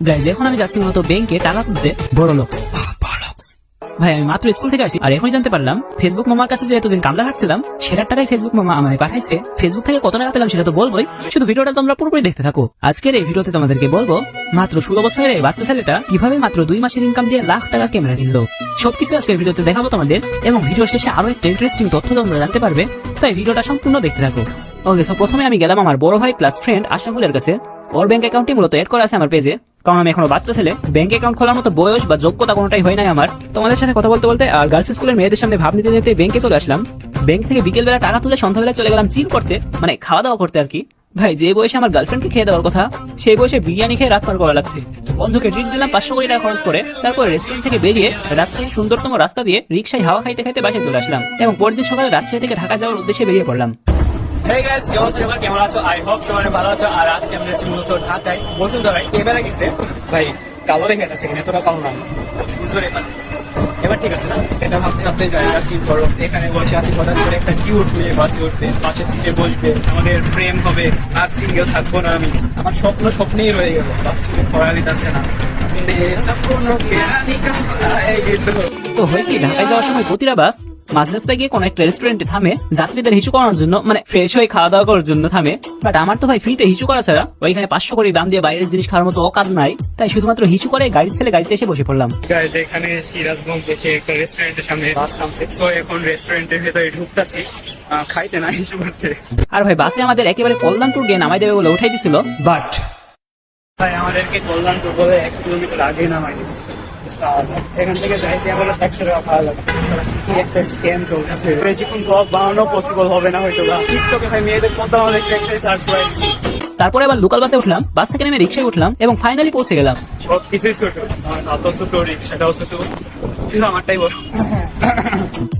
Guys এখন আমি যাচ্ছি মূলত ব্যাংকে টাকা তুলতে। বড় লোক ভাই, আমি মাত্র স্কুল থেকে আসি আর এখনই জানতে পারলাম ফেসবুক মামার কাছে যে এতদিন কামলা খাটছিলাম সেটার টাকায় ফেসবুক মামা আমায় পাঠাইছে। ফেসবুক থেকে কত টাকা পেলাম সেটা তো বলবোই, শুধু ভিডিওটা তোমরা পুরোপুরি দেখতে থাকো। আজকের এই ভিডিওতে তোমাদেরকে বলবো মাত্র 16 বছরের এই বাচ্চা ছেলেটা কিভাবে মাত্র 2 মাসের ইনকাম দিয়ে লাখ টাকার ক্যামেরা কিনলো। সবকিছু আজকের ভিডিওতে দেখাবো তোমাদের, এবং ভিডিও শেষে আরো একটা ইন্টারেস্টিং তথ্য তোমরা জানতে পারবে, তাই ভিডিওটা সম্পূর্ণ দেখতে থাকো। ওকে, সো প্রথমে আমি গেলাম আমার বড় ভাই প্লাস ফ্রেন্ড আশরাফুলের কাছে। ওর ব্যাংক অ্যাকাউন্টটি মূলত এড করা আছে আমার পেজে, কারণ আমি এখনো বাচ্চা ছেলে, ব্যাংক অ্যাকাউন্ট খোলার মতো বয়স বা যোগ্যতা কোনোটাই হয় নাই আমার। তোমাদের সাথে কথা বলতে বলতে আর গার্লস স্কুলের মেয়েদের সামনে ভাব নিতে নিতে ব্যাংকে চলে আসলাম। ব্যাংক থেকে বিকেল বেলা টাকা তুলে সন্ধ্যাবেলা চলে গেলাম চিল করতে, মানে খাওয়া দাওয়া করতে আর কি। ভাই, যে বয়সে আমার গার্লফ্রেন্ডকে খেয়ে দেওয়ার কথা, সেই বয়সে বিরিয়ানি খেয়ে রাত পার করা লাগছে। বন্ধুকে ট্রিট দিলাম 500 কোটি টাকা খরচ করে। তারপর রেস্টুরেন্ট থেকে বেরিয়ে রাজশাহীর সুন্দরতম রাস্তা দিয়ে রিক্সায় হাওয়া খাইতে খাইতে বাসায় চলে আসলাম, এবং পরের দিন সকালে রাজশাহী থেকে ঢাকা যাওয়ার উদ্দেশ্যে বেরিয়ে পড়লাম। Hey guys, কেমন আছো? I hope সবাই ভালো আছো। আর আজকে আমরা যাচ্ছি মূলত ঢাকায় বসুন্ধরায় ক্যামেরা কিনতে। ভাই, কালো দেখে একটা সেকেন্ড, এতটা কালো না, সুন্দর। এবার ঠিক আছে না? এটা ভাবতে ভাবতে জায়গা সিল করো। এখানে বসে আছি, হঠাৎ করে একটা কিউট মেয়ে বাসে উঠবে, পাশের সিটে বসবে, আমাদের প্রেম হবে, আর সিঙ্গেল থাকবো না আমি। আমার স্বপ্নেই রয়ে গেল, বাস থেকে পড়া দিতেছে না। তো হয় কি, ঢাকায় যাওয়ার সময় প্রতিটা বাস মাঝ রাস্তায় গিয়ে কোনো একটা রেস্টুরেন্টে থামে যাত্রীদের হিসু করানোর জন্য, মানে ফ্রেশ হয়ে খাওয়া দাওয়া করার জন্য থামে। বাট আমার তো ভাই ফ্রিতে হিসু করা ছাড়া ওইখানে 500 কোটি দাম দিয়ে বাইরের জিনিস খাওয়ার মতো অকাজ নাই, তাই শুধুমাত্র হিসু করে গাড়ির ছেলে গাড়িতে এসে বসে পড়লাম। এখানে সিরাজগঞ্জ থেকে একটা রেস্টুরেন্টের সামনে বাস থামছে, তো এখন রেস্টুরেন্টের ভেতরে ঢুকতেছি খাইতে না হিসু করতে। আর ভাই, বাসে আমাদের একেবারে কল্যাণপুর গিয়ে নামাই দেবে বলে উঠাই দিছিল, বাট ভাই আমাদেরকে কল্যাণপুর বলে 1 কিলোমিটার আগে নামাই দিচ্ছে। এখান থেকে যাইতে আমার 100 টাকা ভাড়া লাগে। কি একটা স্ক্যাম চলতেছে, বেশিক্ষণ ব্লগ বানানো পসিবল হবে না হয়তো বা। টিকটকে ভাই মেয়েদের মতো আমাদেরকে একটাই চার্জ করে দিচ্ছি। তারপরে আবার লোকাল বাসে উঠলাম, বাস থেকে নেমে রিক্সায় উঠলাম, এবং ফাইনালি পৌঁছে গেলাম। সবকিছুই ছোট, আমার হাতও ছোট, রিক্সাটাও ছোট, কিন্তু আমারটাই বড়।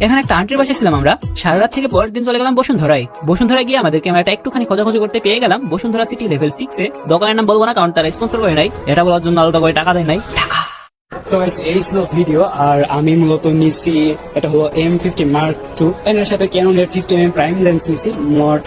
এখানে একটা আন্টির বাসায় ছিলাম আমরা সারা রাত থেকে। পরের দিন চলে গেলাম বসুন্ধরায়। বসুন্ধরায় গিয়ে আমাদের ক্যামেরাটা একটুখানি খোঁজাখুঁজি করতে পেয়ে গেলাম বসুন্ধরা সিটি লেভেল 6 এ। দোকানের নাম বলবো না, কারণ তারা স্পন্সর করে নাই, এটা বলার জন্য আলাদা করে টাকা দেয় নাই। তো এই ছিল ভিডিও। আর আমি মূলত নিচ্ছি, এটা হলো M50 Mark II, এর সাথে ক্যাননের 50mm প্রাইম লেন্স নিচ্ছি।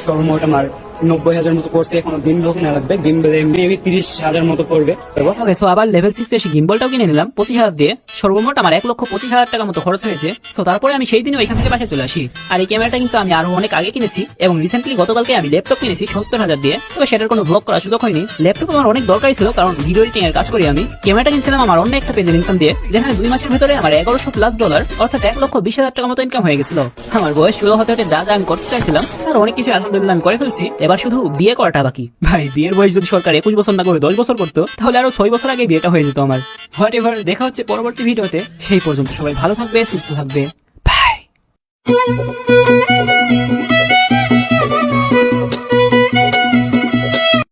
সর্বমোট আমার 90,000 মতো পড়ছে। এখনো গিম্বল কিনা লাগবে, গিম্বলে মেবি 30,000 মতো পড়বে। ওকে, সো আবার লেভেল 6 এসে গিম্বলটাও কিনে নিলাম 25,000 দিয়ে। সর্বমোট আমার 1,25,000 টাকা মতো খরচ হয়েছে। তো তারপরে আমি সেই দিনে ওইখান থেকে বাসায় চলে আসি। আর এই ক্যামেরাটা কিন্তু আমি আরো অনেক আগে কিনেছি, এবং রিসেন্টলি গতকালকে আমি ল্যাপটপ কিনেছি 70,000 দিয়ে। তবে সেটার কোনো ব্লগ করার সুযোগ হয়নি। ল্যাপটপ আমার অনেক দরকারই ছিল, কারণ ভিডিও এডিটিং এর কাজ করি আমি। ক্যামেরাটা কিনছিলাম আমার অন্য একটা পেজের ইনকাম দিয়ে, যেখানে 2 মাসের ভিতরে আমার $1100+, অর্থাৎ 1,20,000 টাকা মতো ইনকাম হয়ে গেছিল। আমার বয়স 16 হতে হতে যা আমি করতে চাইছিলাম আর অনেক কিছু আলহামদুলিল্লাহ আমি করে ফেলছি। এবার শুধু বিয়ে করাটা বাকি। ভাই, বিয়ের বয়স যদি সরকার 21 বছর না করে 10 বছর করতো, তাহলে আরো 6 বছর আগে বিয়েটা হয়ে যেত আমার। হোয়াট এভার, দেখা হচ্ছে পরবর্তী ভিডিওতে। সেই পর্যন্ত সবাই ভালো থাকবে, সুস্থ থাকবে। বাই।